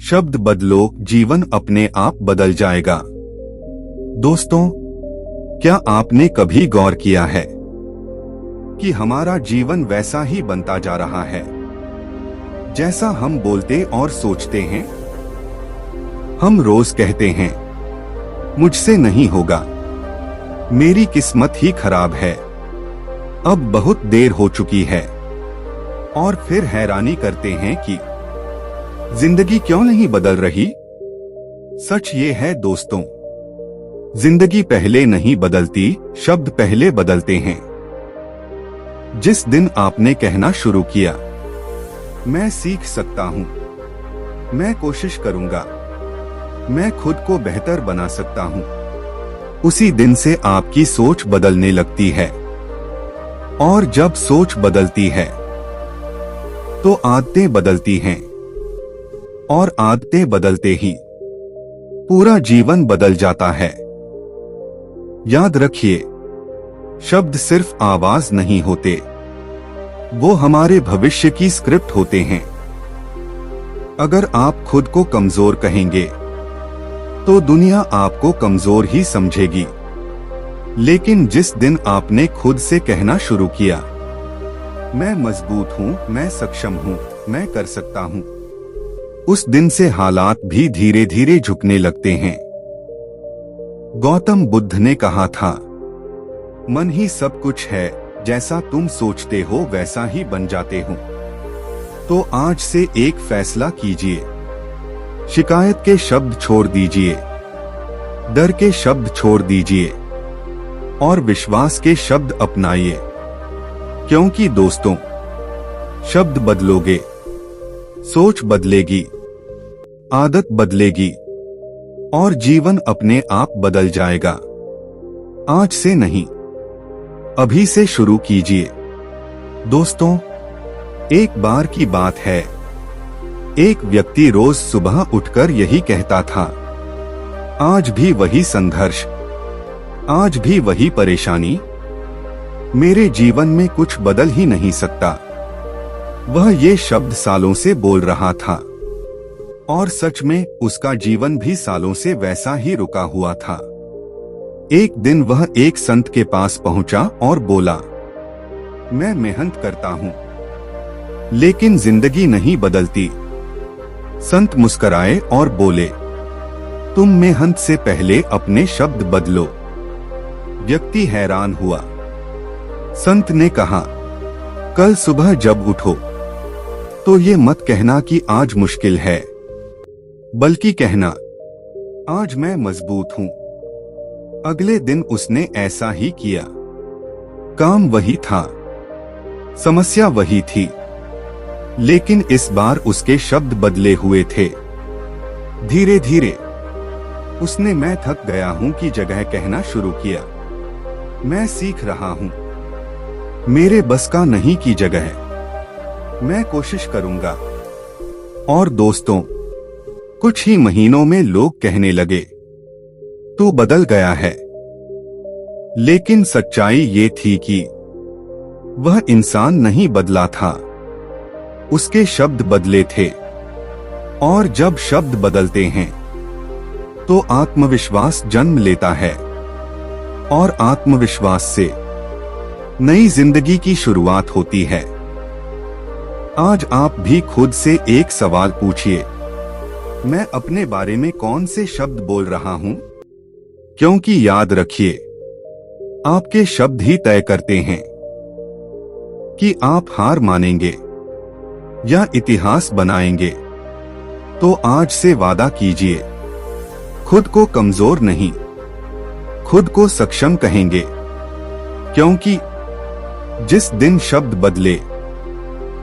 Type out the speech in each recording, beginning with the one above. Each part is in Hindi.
शब्द बदलो, जीवन अपने आप बदल जाएगा। दोस्तों, क्या आपने कभी गौर किया है कि हमारा जीवन वैसा ही बनता जा रहा है जैसा हम बोलते और सोचते हैं? हम रोज कहते हैं, मुझसे नहीं होगा, मेरी किस्मत ही खराब है, अब बहुत देर हो चुकी है। और फिर हैरानी करते हैं कि जिंदगी क्यों नहीं बदल रही। सच ये है दोस्तों, जिंदगी पहले नहीं बदलती, शब्द पहले बदलते हैं। जिस दिन आपने कहना शुरू किया, मैं सीख सकता हूं, मैं कोशिश करूंगा, मैं खुद को बेहतर बना सकता हूं, उसी दिन से आपकी सोच बदलने लगती है। और जब सोच बदलती है तो आदतें बदलती हैं, और आदतें बदलते ही पूरा जीवन बदल जाता है। याद रखिए, शब्द सिर्फ आवाज नहीं होते, वो हमारे भविष्य की स्क्रिप्ट होते हैं। अगर आप खुद को कमजोर कहेंगे तो दुनिया आपको कमजोर ही समझेगी। लेकिन जिस दिन आपने खुद से कहना शुरू किया, मैं मजबूत हूं, मैं सक्षम हूं, मैं कर सकता हूं, उस दिन से हालात भी धीरे धीरे झुकने लगते हैं। गौतम बुद्ध ने कहा था, मन ही सब कुछ है, जैसा तुम सोचते हो वैसा ही बन जाते हो। तो आज से एक फैसला कीजिए, शिकायत के शब्द छोड़ दीजिए, डर के शब्द छोड़ दीजिए और विश्वास के शब्द अपनाइए। क्योंकि दोस्तों, शब्द बदलोगे, सोच बदलेगी, आदत बदलेगी और जीवन अपने आप बदल जाएगा। आज से नहीं, अभी से शुरू कीजिए। दोस्तों, एक बार की बात है, एक व्यक्ति रोज सुबह उठकर यही कहता था, आज भी वही संघर्ष, आज भी वही परेशानी, मेरे जीवन में कुछ बदल ही नहीं सकता। वह ये शब्द सालों से बोल रहा था और सच में उसका जीवन भी सालों से वैसा ही रुका हुआ था। एक दिन वह एक संत के पास पहुंचा और बोला, मैं मेहनत करता हूं, लेकिन जिंदगी नहीं बदलती। संत मुस्कराए और बोले, तुम मेहनत से पहले अपने शब्द बदलो। व्यक्ति हैरान हुआ। संत ने कहा, कल सुबह जब उठो तो ये मत कहना कि आज मुश्किल है, बल्कि कहना, आज मैं मजबूत हूं। अगले दिन उसने ऐसा ही किया। काम वही था, समस्या वही थी, लेकिन इस बार उसके शब्द बदले हुए थे। धीरे धीरे उसने मैं थक गया हूं की जगह कहना शुरू किया, मैं सीख रहा हूं, मेरे बस का नहीं की जगह मैं कोशिश करूंगा। और दोस्तों, कुछ ही महीनों में लोग कहने लगे, तू बदल गया है। लेकिन सच्चाई ये थी कि वह इंसान नहीं बदला था, उसके शब्द बदले थे। और जब शब्द बदलते हैं तो आत्मविश्वास जन्म लेता है, और आत्मविश्वास से नई जिंदगी की शुरुआत होती है। आज आप भी खुद से एक सवाल पूछिए, मैं अपने बारे में कौन से शब्द बोल रहा हूं? क्योंकि याद रखिए, आपके शब्द ही तय करते हैं कि आप हार मानेंगे या इतिहास बनाएंगे। तो आज से वादा कीजिए, खुद को कमजोर नहीं, खुद को सक्षम कहेंगे। क्योंकि जिस दिन शब्द बदले,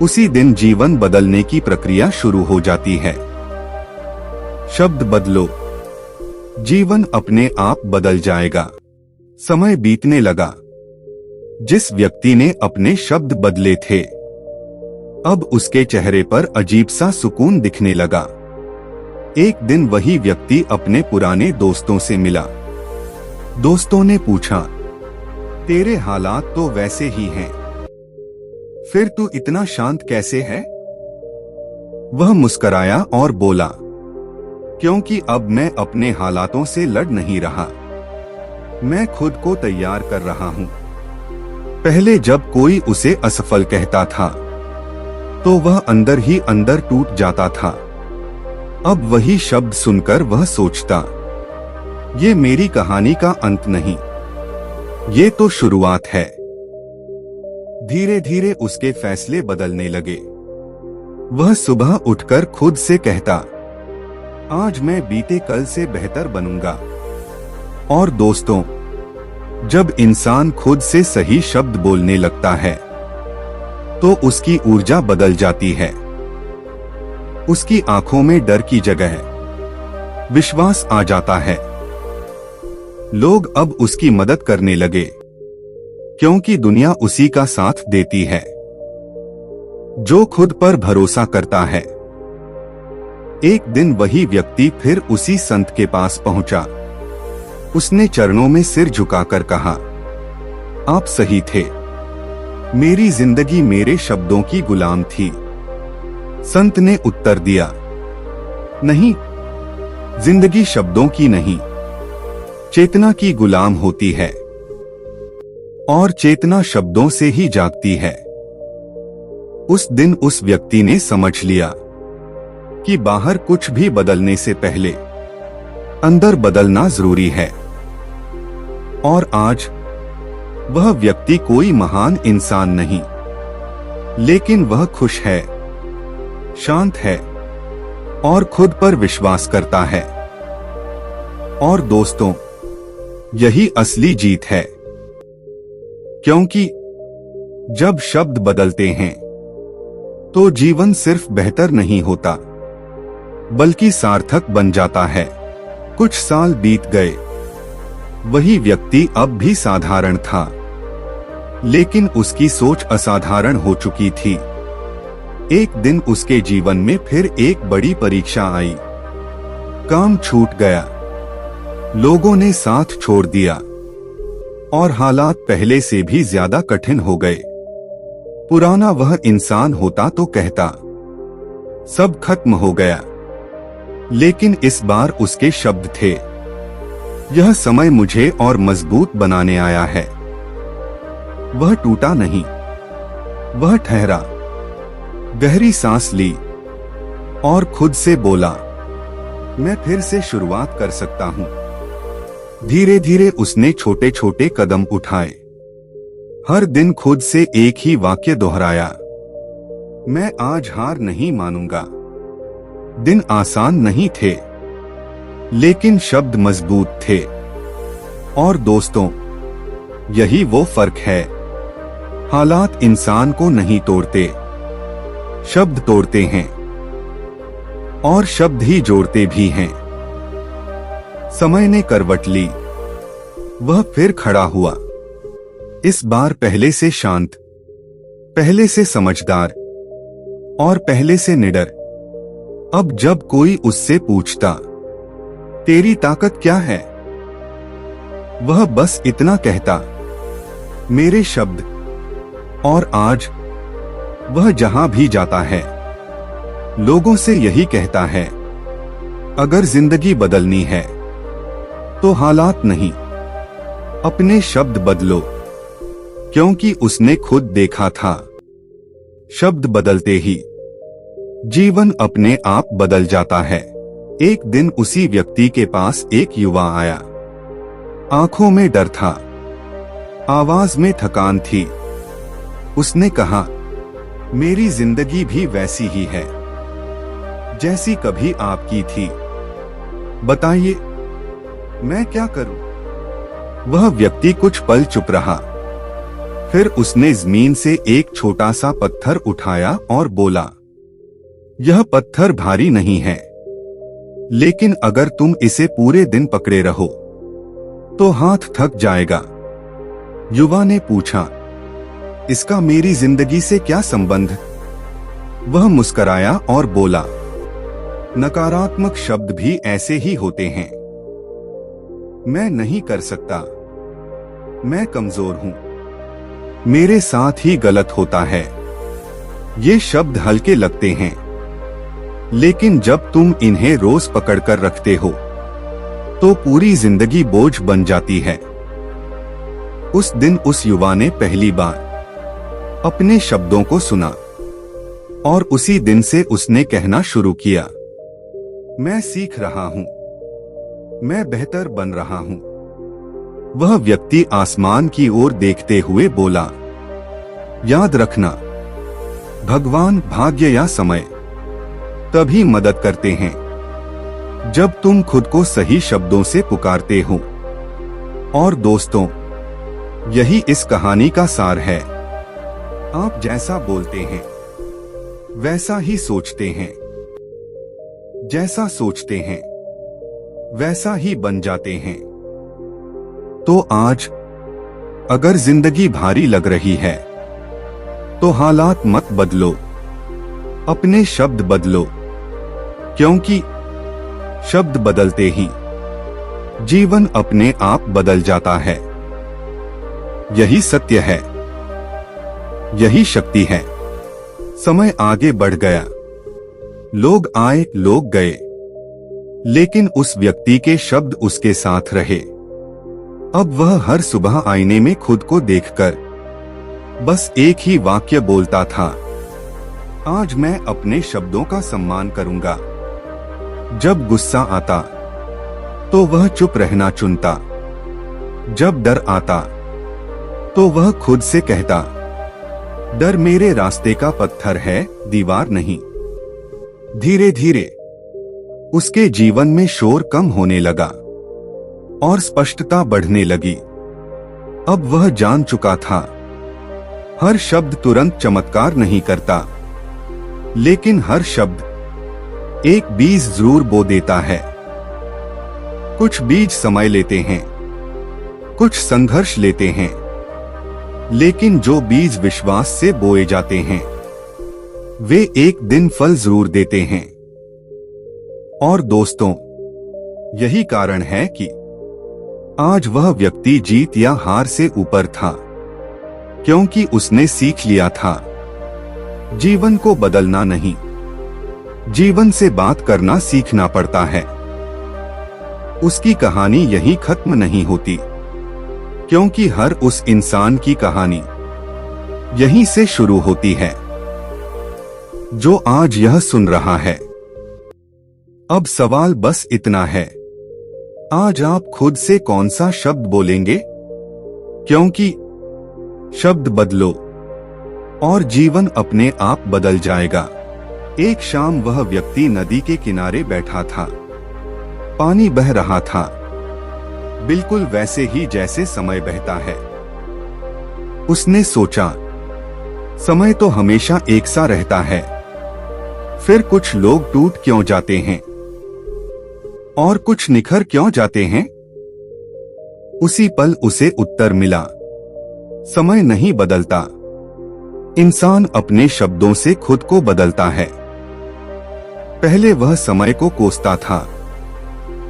उसी दिन जीवन बदलने की प्रक्रिया शुरू हो जाती है। शब्द बदलो, जीवन अपने आप बदल जाएगा। समय बीतने लगा। जिस व्यक्ति ने अपने शब्द बदले थे, अब उसके चेहरे पर अजीब सा सुकून दिखने लगा। एक दिन वही व्यक्ति अपने पुराने दोस्तों से मिला। दोस्तों ने पूछा, तेरे हालात तो वैसे ही हैं, फिर तू इतना शांत कैसे है? वह मुस्कराया और बोला, क्योंकि अब मैं अपने हालातों से लड़ नहीं रहा, मैं खुद को तैयार कर रहा हूँ। पहले जब कोई उसे असफल कहता था तो वह अंदर ही अंदर टूट जाता था। अब वही शब्द सुनकर वह सोचता, ये मेरी कहानी का अंत नहीं, ये तो शुरुआत है। धीरे धीरे उसके फैसले बदलने लगे। वह सुबह उठकर खुद से कहता, आज मैं बीते कल से बेहतर बनूंगा। और दोस्तों, जब इंसान खुद से सही शब्द बोलने लगता है तो उसकी ऊर्जा बदल जाती है। उसकी आंखों में डर की जगह विश्वास आ जाता है। लोग अब उसकी मदद करने लगे क्योंकि दुनिया उसी का साथ देती है जो खुद पर भरोसा करता है। एक दिन वही व्यक्ति फिर उसी संत के पास पहुंचा। उसने चरणों में सिर झुकाकर कहा, आप सही थे, मेरी जिंदगी मेरे शब्दों की गुलाम थी। संत ने उत्तर दिया, नहीं, जिंदगी शब्दों की नहीं, चेतना की गुलाम होती है और चेतना शब्दों से ही जागती है। उस दिन उस व्यक्ति ने समझ लिया कि बाहर कुछ भी बदलने से पहले अंदर बदलना जरूरी है। और आज वह व्यक्ति कोई महान इंसान नहीं, लेकिन वह खुश है, शांत है और खुद पर विश्वास करता है। और दोस्तों, यही असली जीत है, क्योंकि जब शब्द बदलते हैं तो जीवन सिर्फ बेहतर नहीं होता बल्कि सार्थक बन जाता है। कुछ साल बीत गए। वही व्यक्ति अब भी साधारण था, लेकिन उसकी सोच असाधारण हो चुकी थी। एक दिन उसके जीवन में फिर एक बड़ी परीक्षा आई। काम छूट गया, लोगों ने साथ छोड़ दिया और हालात पहले से भी ज्यादा कठिन हो गए। पुराना वह इंसान होता तो कहता, सब खत्म हो गया, लेकिन इस बार उसके शब्द थे, यह समय मुझे और मजबूत बनाने आया है। वह टूटा नहीं, वह ठहरा, गहरी सांस ली और खुद से बोला, मैं फिर से शुरुआत कर सकता हूं। धीरे धीरे उसने छोटे छोटे कदम उठाए। हर दिन खुद से एक ही वाक्य दोहराया, मैं आज हार नहीं मानूंगा। दिन आसान नहीं थे, लेकिन शब्द मजबूत थे। और दोस्तों, यही वो फर्क है। हालात इंसान को नहीं तोड़ते, शब्द तोड़ते हैं और शब्द ही जोड़ते भी हैं। समय ने करवट ली। वह फिर खड़ा हुआ, इस बार पहले से शांत, पहले से समझदार और पहले से निडर। अब जब कोई उससे पूछता, तेरी ताकत क्या है, वह बस इतना कहता, मेरे शब्द। और आज वह जहां भी जाता है, लोगों से यही कहता है, अगर जिंदगी बदलनी है तो हालात नहीं, अपने शब्द बदलो। क्योंकि उसने खुद देखा था, शब्द बदलते ही जीवन अपने आप बदल जाता है। एक दिन उसी व्यक्ति के पास एक युवा आया। आंखों में डर था, आवाज में थकान थी। उसने कहा, मेरी जिंदगी भी वैसी ही है जैसी कभी आपकी थी, बताइए मैं क्या करूं? वह व्यक्ति कुछ पल चुप रहा, फिर उसने जमीन से एक छोटा सा पत्थर उठाया और बोला, यह पत्थर भारी नहीं है, लेकिन अगर तुम इसे पूरे दिन पकड़े रहो तो हाथ थक जाएगा। युवा ने पूछा, इसका मेरी जिंदगी से क्या संबंध? वह मुस्कराया और बोला, नकारात्मक शब्द भी ऐसे ही होते हैं। मैं नहीं कर सकता, मैं कमजोर हूं, मेरे साथ ही गलत होता है। ये शब्द हल्के लगते हैं, लेकिन जब तुम इन्हें रोज पकड़कर रखते हो तो पूरी जिंदगी बोझ बन जाती है। उस दिन उस युवा ने पहली बार अपने शब्दों को सुना और उसी दिन से उसने कहना शुरू किया, मैं सीख रहा हूं, मैं बेहतर बन रहा हूं। वह व्यक्ति आसमान की ओर देखते हुए बोला, याद रखना, भगवान, भाग्य या समय तभी मदद करते हैं जब तुम खुद को सही शब्दों से पुकारते हो। और दोस्तों, यही इस कहानी का सार है। आप जैसा बोलते हैं वैसा ही सोचते हैं, जैसा सोचते हैं वैसा ही बन जाते हैं। तो आज अगर जिंदगी भारी लग रही है तो हालात मत बदलो, अपने शब्द बदलो, क्योंकि शब्द बदलते ही जीवन अपने आप बदल जाता है। यही सत्य है, यही शक्ति है। समय आगे बढ़ गया, लोग आए, लोग गए, लेकिन उस व्यक्ति के शब्द उसके साथ रहे। अब वह हर सुबह आईने में खुद को देखकर बस एक ही वाक्य बोलता था, आज मैं अपने शब्दों का सम्मान करूंगा। जब गुस्सा आता तो वह चुप रहना चुनता, जब डर आता तो वह खुद से कहता, डर मेरे रास्ते का पत्थर है, दीवार नहीं। धीरे धीरे उसके जीवन में शोर कम होने लगा और स्पष्टता बढ़ने लगी। अब वह जान चुका था, हर शब्द तुरंत चमत्कार नहीं करता, लेकिन हर शब्द एक बीज जरूर बो देता है। कुछ बीज समय लेते हैं, कुछ संघर्ष लेते हैं, लेकिन जो बीज विश्वास से बोए जाते हैं वे एक दिन फल जरूर देते हैं। और दोस्तों, यही कारण है कि आज वह व्यक्ति जीत या हार से ऊपर था, क्योंकि उसने सीख लिया था, जीवन को बदलना नहीं, जीवन से बात करना सीखना पड़ता है। उसकी कहानी यही खत्म नहीं होती, क्योंकि हर उस इंसान की कहानी यहीं से शुरू होती है जो आज यह सुन रहा है। अब सवाल बस इतना है, आज आप खुद से कौन सा शब्द बोलेंगे? क्योंकि शब्द बदलो और जीवन अपने आप बदल जाएगा। एक शाम वह व्यक्ति नदी के किनारे बैठा था, पानी बह रहा था, बिल्कुल वैसे ही जैसे समय बहता है। उसने सोचा, समय तो हमेशा एक सा रहता है, फिर कुछ लोग टूट क्यों जाते हैं और कुछ निखर क्यों जाते हैं? उसी पल उसे उत्तर मिला, समय नहीं बदलता, इंसान अपने शब्दों से खुद को बदलता है। पहले वह समय को कोसता था,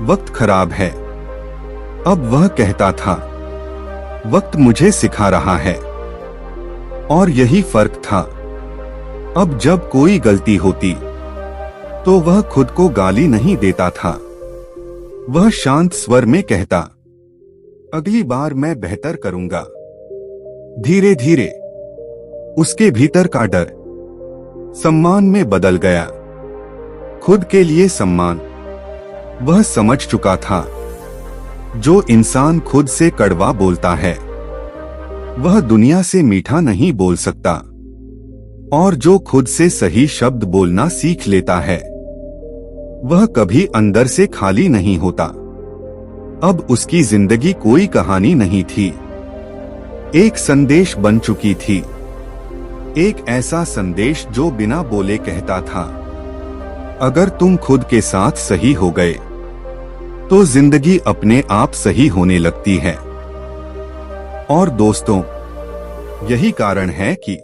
वक्त खराब है। अब वह कहता था, वक्त मुझे सिखा रहा है। और यही फर्क था। अब जब कोई गलती होती तो वह खुद को गाली नहीं देता था, वह शांत स्वर में कहता, अगली बार मैं बेहतर करूंगा। धीरे धीरे उसके भीतर का डर सम्मान में बदल गया, खुद के लिए सम्मान। वह समझ चुका था, जो इंसान खुद से कड़वा बोलता है वह दुनिया से मीठा नहीं बोल सकता, और जो खुद से सही शब्द बोलना सीख लेता है वह कभी अंदर से खाली नहीं होता। अब उसकी जिंदगी कोई कहानी नहीं थी, एक संदेश बन चुकी थी। एक ऐसा संदेश जो बिना बोले कहता था, अगर तुम खुद के साथ सही हो गए तो जिंदगी अपने आप सही होने लगती है। और दोस्तों, यही कारण है कि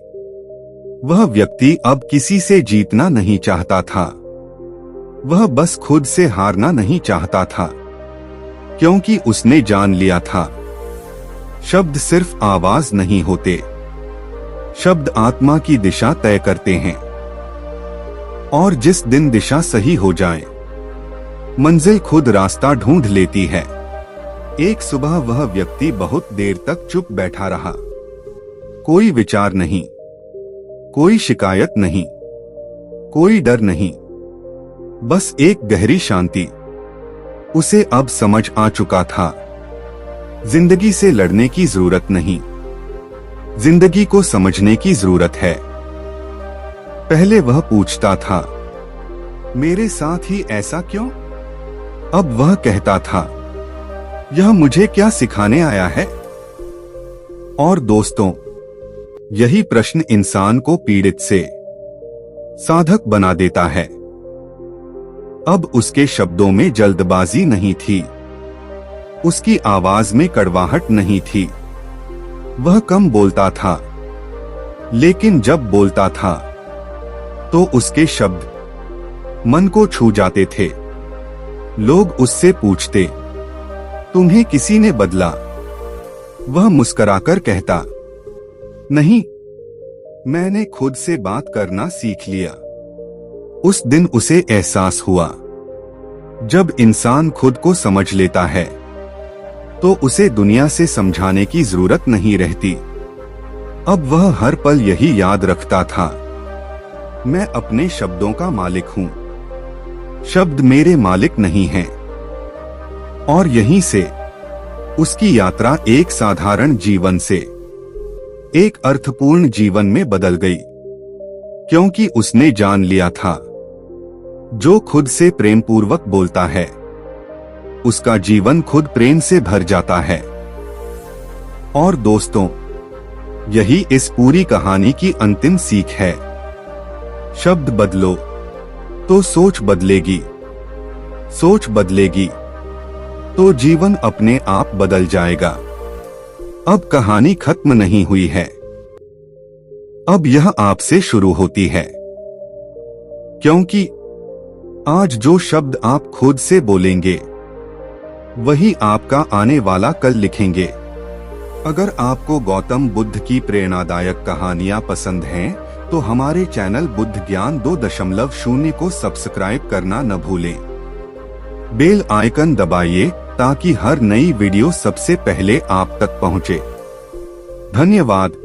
वह व्यक्ति अब किसी से जीतना नहीं चाहता था, वह बस खुद से हारना नहीं चाहता था, क्योंकि उसने जान लिया था, शब्द सिर्फ आवाज नहीं होते, शब्द आत्मा की दिशा तय करते हैं। और जिस दिन दिशा सही हो जाए, मंजिल खुद रास्ता ढूंढ लेती है। एक सुबह वह व्यक्ति बहुत देर तक चुप बैठा रहा। कोई विचार नहीं, कोई शिकायत नहीं, कोई डर नहीं, बस एक गहरी शांति। उसे अब समझ आ चुका था, जिंदगी से लड़ने की जरूरत नहीं, जिंदगी को समझने की जरूरत है। पहले वह पूछता था, मेरे साथ ही ऐसा क्यों? अब वह कहता था, यह मुझे क्या सिखाने आया है? और दोस्तों, यही प्रश्न इंसान को पीड़ित से साधक बना देता है। अब उसके शब्दों में जल्दबाजी नहीं थी, उसकी आवाज में कड़वाहट नहीं थी। वह कम बोलता था, लेकिन जब बोलता था तो उसके शब्द मन को छू जाते थे। लोग उससे पूछते, तुम्हें किसी ने बदला? वह मुस्कुराकर कहता, नहीं, मैंने खुद से बात करना सीख लिया। उस दिन उसे एहसास हुआ, जब इंसान खुद को समझ लेता है तो उसे दुनिया से समझाने की जरूरत नहीं रहती। अब वह हर पल यही याद रखता था, मैं अपने शब्दों का मालिक हूं, शब्द मेरे मालिक नहीं हैं। और यहीं से उसकी यात्रा एक साधारण जीवन से एक अर्थपूर्ण जीवन में बदल गई, क्योंकि उसने जान लिया था, जो खुद से प्रेम पूर्वक बोलता है, उसका जीवन खुद प्रेम से भर जाता है। और दोस्तों, यही इस पूरी कहानी की अंतिम सीख है। शब्द बदलो तो सोच बदलेगी, सोच बदलेगी तो जीवन अपने आप बदल जाएगा। अब कहानी खत्म नहीं हुई है, अब यह आपसे शुरू होती है, क्योंकि आज जो शब्द आप खुद से बोलेंगे वही आपका आने वाला कल लिखेंगे। अगर आपको गौतम बुद्ध की प्रेरणादायक कहानियां पसंद हैं, तो हमारे चैनल बुद्ध ज्ञान 2.0 को सब्सक्राइब करना न भूलें। बेल आइकन दबाइए ताकि हर नई वीडियो सबसे पहले आप तक पहुंचे। धन्यवाद।